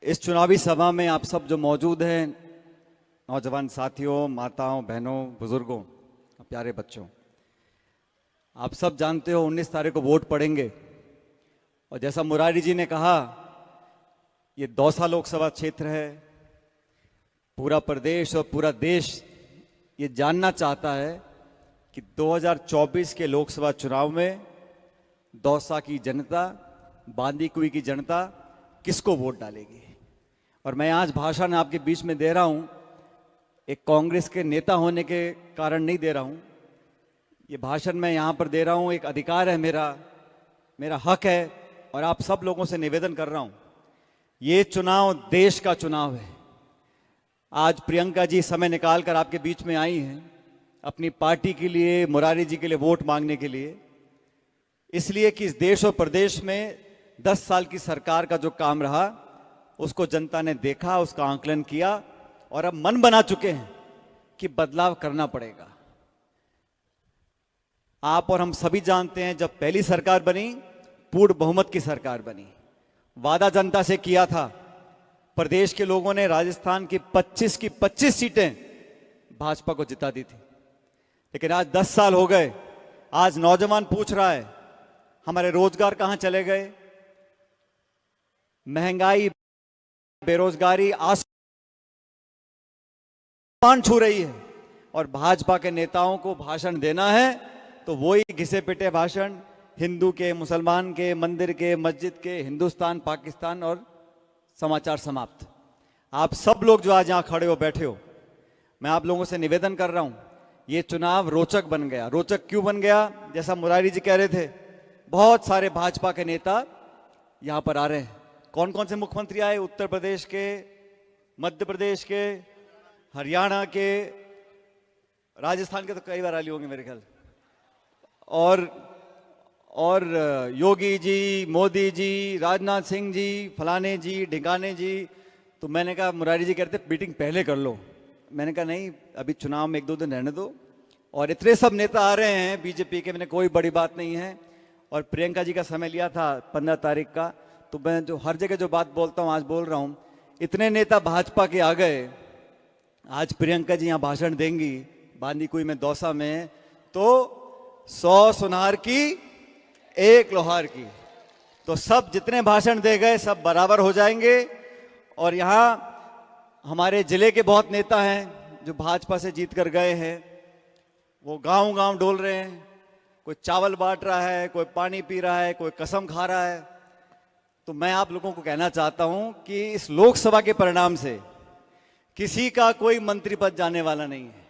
इस चुनावी सभा में आप सब जो मौजूद हैं, नौजवान साथियों, माताओं, बहनों, बुजुर्गों, प्यारे बच्चों, आप सब जानते हो 19 तारीख को वोट पड़ेंगे। और जैसा मुरारी जी ने कहा, ये दौसा लोकसभा क्षेत्र है। पूरा प्रदेश और पूरा देश ये जानना चाहता है कि 2024 के लोकसभा चुनाव में दौसा की जनता, बांदीकुई की जनता किसको वोट डालेगी। और मैं आज भाषण आपके बीच में दे रहा हूं, एक कांग्रेस के नेता होने के कारण नहीं दे रहा हूं। ये भाषण मैं यहां पर दे रहा हूं, एक अधिकार है मेरा हक है। और आप सब लोगों से निवेदन कर रहा हूं, ये चुनाव देश का चुनाव है। आज प्रियंका जी समय निकालकर आपके बीच में आई हैं अपनी पार्टी के लिए, मुरारी जी के लिए वोट मांगने के लिए, इसलिए कि इस देश और प्रदेश में 10 साल की सरकार का जो काम रहा उसको जनता ने देखा, उसका आंकलन किया और अब मन बना चुके हैं कि बदलाव करना पड़ेगा। आप और हम सभी जानते हैं, जब पहली सरकार बनी, पूर्ण बहुमत की सरकार बनी। वादा जनता से किया था, प्रदेश के लोगों ने राजस्थान की 25 सीटें भाजपा को जिता दी थी। लेकिन आज 10 साल हो गए, आज नौजवान पूछ रहा है हमारे रोजगार कहां चले गए। महंगाई, बेरोजगारी आसमान छू रही है। और भाजपा के नेताओं को भाषण देना है तो वही घिसे पिटे भाषण, हिंदू के, मुसलमान के, मंदिर के, मस्जिद के, हिंदुस्तान, पाकिस्तान और समाचार समाप्त। आप सब लोग जो आज यहां खड़े हो, बैठे हो, मैं आप लोगों से निवेदन कर रहा हूं, ये चुनाव रोचक बन गया। रोचक क्यों बन गया? जैसा मुरारी जी कह रहे थे, बहुत सारे भाजपा के नेता यहां पर आ रहे हैं। कौन कौन से मुख्यमंत्री आए? उत्तर प्रदेश के, मध्य प्रदेश के, हरियाणा के, राजस्थान के तो कई बार आ लिए होंगे मेरे ख्याल, और योगी जी, मोदी जी, राजनाथ सिंह जी, फलाने जी, ढिकाने जी। तो मैंने कहा, मुरारी जी कहते मीटिंग पहले कर लो। मैंने कहा नहीं, अभी चुनाव में 1-2 दिन रहने दो। और इतने सब नेता आ रहे हैं बीजेपी के, मैंने कोई बड़ी बात नहीं है। और प्रियंका जी का समय लिया था 15 तारीख का, तो मैं जो हर जगह जो बात बोलता हूं आज बोल रहा हूं। इतने नेता भाजपा के आ गए, आज प्रियंका जी यहां भाषण देंगी बांदीकुई में, दौसा में, तो 100 सुनार की 1 लोहार की। तो सब जितने भाषण दे गए सब बराबर हो जाएंगे। और यहां हमारे जिले के बहुत नेता हैं जो भाजपा से जीत कर गए हैं, वो गांव गांव डोल रहे हैं। कोई चावल बांट रहा है, कोई पानी पी रहा है, कोई कसम खा रहा है। तो मैं आप लोगों को कहना चाहता हूं कि इस लोकसभा के परिणाम से किसी का कोई मंत्री पद जाने वाला नहीं है।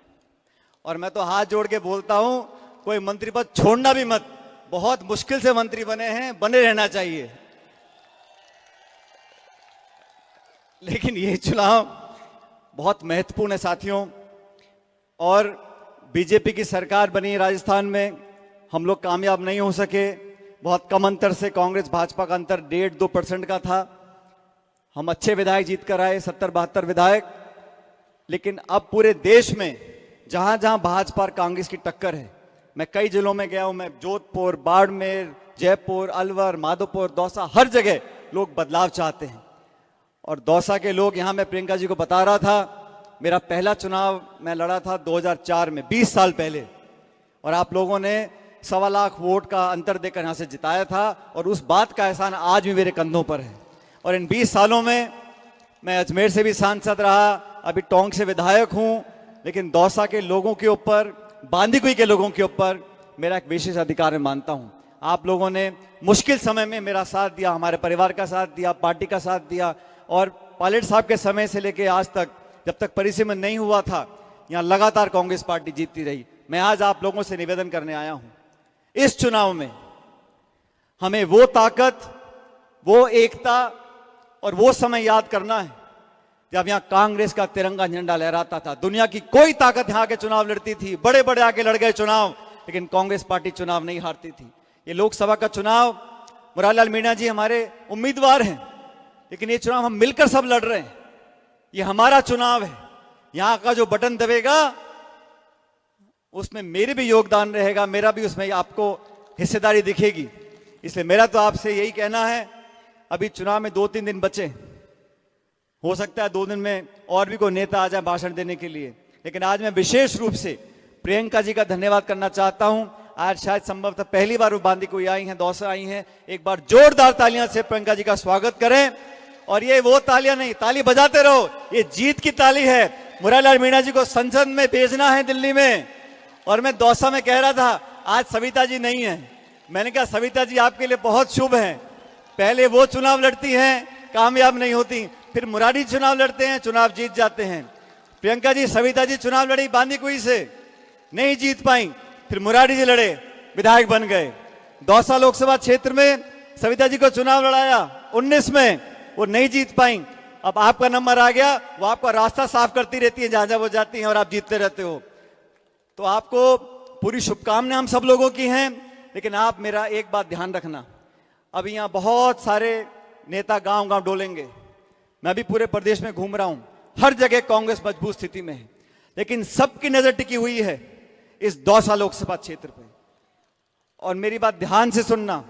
और मैं तो हाथ जोड़ के बोलता हूं, कोई मंत्री पद छोड़ना भी मत। बहुत मुश्किल से मंत्री बने हैं, बने रहना चाहिए। लेकिन ये चुनाव बहुत महत्वपूर्ण है साथियों। और बीजेपी की सरकार बनी राजस्थान में, हम लोग कामयाब नहीं हो सके। बहुत कम अंतर से, कांग्रेस भाजपा का अंतर 1.5-2% का था। हम अच्छे विधायक जीत कर आए, 70-72 विधायक। लेकिन अब पूरे देश में जहां जहां भाजपा और कांग्रेस की टक्कर है, मैं कई जिलों में गया हूं, मैं जोधपुर, बाड़मेर, जयपुर, अलवर, माधोपुर, दौसा, हर जगह लोग बदलाव चाहते हैं। और दौसा के लोग, यहां मैं प्रियंका जी को बता रहा था, मेरा पहला चुनाव मैं लड़ा था 2004 में, 20 साल पहले। और आप लोगों ने 1.25 लाख वोट का अंतर देकर यहां से जिताया था। और उस बात का एहसान आज भी मेरे कंधों पर है। और इन 20 सालों में मैं अजमेर से भी सांसद रहा, अभी टोंक से विधायक हूं। लेकिन दौसा के लोगों के ऊपर, बांदीकुई के लोगों के ऊपर मेरा एक विशेष अधिकार मैं मानता हूं। आप लोगों ने मुश्किल समय में मेरा साथ दिया, हमारे परिवार का साथ दिया, पार्टी का साथ दिया। और पायलट साहब के समय से लेकर आज तक, जब तक परिसीमन नहीं हुआ था, यहां लगातार कांग्रेस पार्टी जीतती रही। मैं आज आप लोगों से निवेदन करने आया हूं, इस चुनाव में हमें वो ताकत, वो एकता और वो समय याद करना है जब यहां कांग्रेस का तिरंगा झंडा लहराता था। दुनिया की कोई ताकत यहां के चुनाव लड़ती थी, बड़े बड़े आके लड़ गए चुनाव, लेकिन कांग्रेस पार्टी चुनाव नहीं हारती थी। ये लोकसभा का चुनाव, मुरारी लाल मीणा जी हमारे उम्मीदवार हैं, लेकिन ये चुनाव हम मिलकर सब लड़ रहे हैं। ये हमारा चुनाव है। यहां का जो बटन दबेगा उसमें मेरे भी योगदान रहेगा, मेरा भी उसमें आपको हिस्सेदारी दिखेगी। इसलिए मेरा तो आपसे यही कहना है, अभी चुनाव में 2-3 दिन बचे, हो सकता है 2 दिन में और भी कोई नेता आ जाए भाषण देने के लिए, लेकिन आज मैं विशेष रूप से प्रियंका जी का धन्यवाद करना चाहता हूं। आज शायद संभवतः पहली बार वो बांदीकुई आई हैं, दौसा आई हैं। एक बार जोरदार तालियां से प्रियंका जी का स्वागत करें। और ये वो तालियां नहीं, ताली बजाते रहो, ये जीत की ताली है। मुरारीलाल मीणा जी को संसद में भेजना है दिल्ली में। और मैं दौसा में कह रहा था आज सविता जी नहीं है, मैंने कहा सविता जी आपके लिए बहुत शुभ है। पहले वो चुनाव लड़ती हैं, कामयाब नहीं होती, फिर मुरारी चुनाव लड़ते हैं, चुनाव जीत जाते हैं। प्रियंका जी, सविता जी चुनाव लड़ी बांदीकुई से, नहीं जीत पाई, फिर मुरारी जी लड़े, विधायक बन गए। दौसा लोकसभा क्षेत्र में सविता जी को चुनाव लड़ाया 19 में, वो नहीं जीत पाई। अब आपका नंबर आ गया, वो आपका रास्ता साफ करती रहती है जहां जहां वो जाती हैं और आप जीतते रहते हो। तो आपको पूरी शुभकामनाएं हम सब लोगों की हैं। लेकिन आप मेरा एक बात ध्यान रखना, अभी यहाँ बहुत सारे नेता गांव गांव डोलेंगे। मैं भी पूरे प्रदेश में घूम रहा हूं, हर जगह कांग्रेस मजबूत स्थिति में है, लेकिन सबकी नजर टिकी हुई है इस दौसा लोकसभा क्षेत्र पे। और मेरी बात ध्यान से सुनना,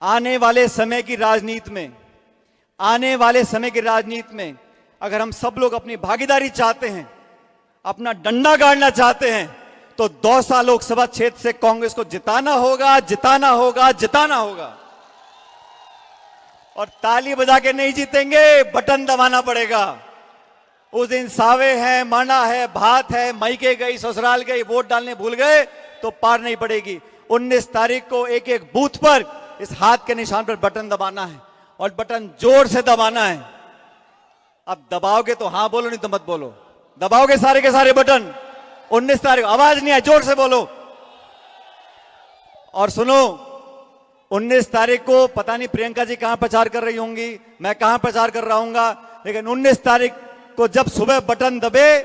आने वाले समय की राजनीति में, आने वाले समय की राजनीति में अगर हम सब लोग अपनी भागीदारी चाहते हैं, अपना डंडा गाड़ना चाहते हैं, तो दौसा लोकसभा क्षेत्र से कांग्रेस को जिताना होगा, जिताना होगा, जिताना होगा। और ताली बजा के नहीं जीतेंगे, बटन दबाना पड़ेगा। उस दिन सावे हैं, माना है, भात है, मायके गई, ससुराल गई, वोट डालने भूल गए तो पार नहीं पड़ेगी। 19 तारीख को एक एक बूथ पर इस हाथ के निशान पर बटन दबाना है और बटन जोर से दबाना है। अब दबाओगे तो हाँ बोलो, नहीं तो मत बोलो। दबाओगे सारे के सारे बटन 19 तारीख, आवाज नहीं आए, जोर से बोलो। और सुनो, 19 तारीख को पता नहीं प्रियंका जी कहां प्रचार कर रही होंगी, मैं कहां प्रचार कर रहा हूंगा, लेकिन 19 तारीख को जब सुबह बटन दबे,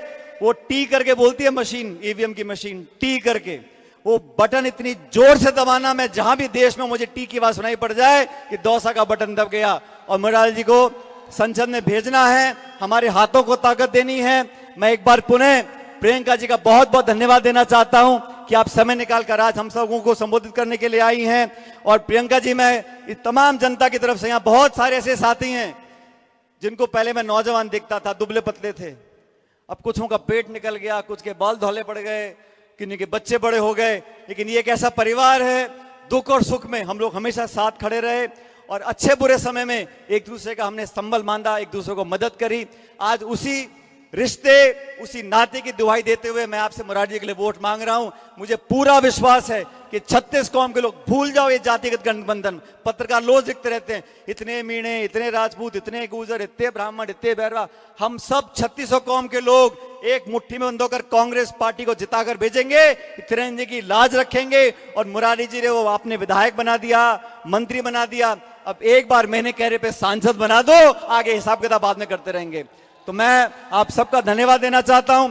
वो टी करके बोलती है मशीन, ईवीएम की मशीन, टी करके वो बटन इतनी जोर से दबाना, मैं जहां भी देश में मुझे टी की आवाज सुनाई पड़ जाए कि दौसा का बटन दब गया। और मुरारी जी को संसद में भेजना है, हमारे हाथों को ताकत देनी है। मैं एक बार पुनः प्रियंका जी का बहुत बहुत धन्यवाद देना चाहता हूं कि आप समय निकालकर आज हम सबों को संबोधित करने के लिए आई हैं। और प्रियंका जी, मैं इस तमाम जनता की तरफ से, यहाँ बहुत सारे ऐसे साथी हैं जिनको पहले मैं नौजवान देखता था, दुबले पतले थे, अब कुछों का पेट निकल गया, कुछ के बाल धौले पड़ गए, किन्हीं के बच्चे बड़े हो गए, लेकिन ये एक ऐसा परिवार है, दुख और सुख में हम लोग हमेशा साथ खड़े रहे और अच्छे बुरे समय में एक दूसरे का हमने संबल बांधा, एक दूसरे को मदद करी। आज उसी रिश्ते, उसी नाते की दुहाई देते हुए मैं आपसे मुरारी जी के लिए वोट मांग रहा हूं। मुझे पूरा विश्वास है कि 36 कौम के लोग भूल जाओ ये जातिगत गठबंधन। पत्रकार रोज लिखते रहते हैं, इतने मीणे, इतने राजपूत, इतने गुर्जर, इतने ब्राह्मण, इतने बैरवा, हम सब 36 कौम के लोग एक मुट्ठी में बंद होकर कांग्रेस पार्टी को जिताकर भेजेंगे, तिरंगे की लाज रखेंगे। और मुरारी जी ने वो आपने विधायक बना दिया, मंत्री बना दिया, अब एक बार महीने कहने पे सांसद बना दो, आगे हिसाब किताब बाद में करते रहेंगे। तो मैं आप सबका धन्यवाद देना चाहता हूं।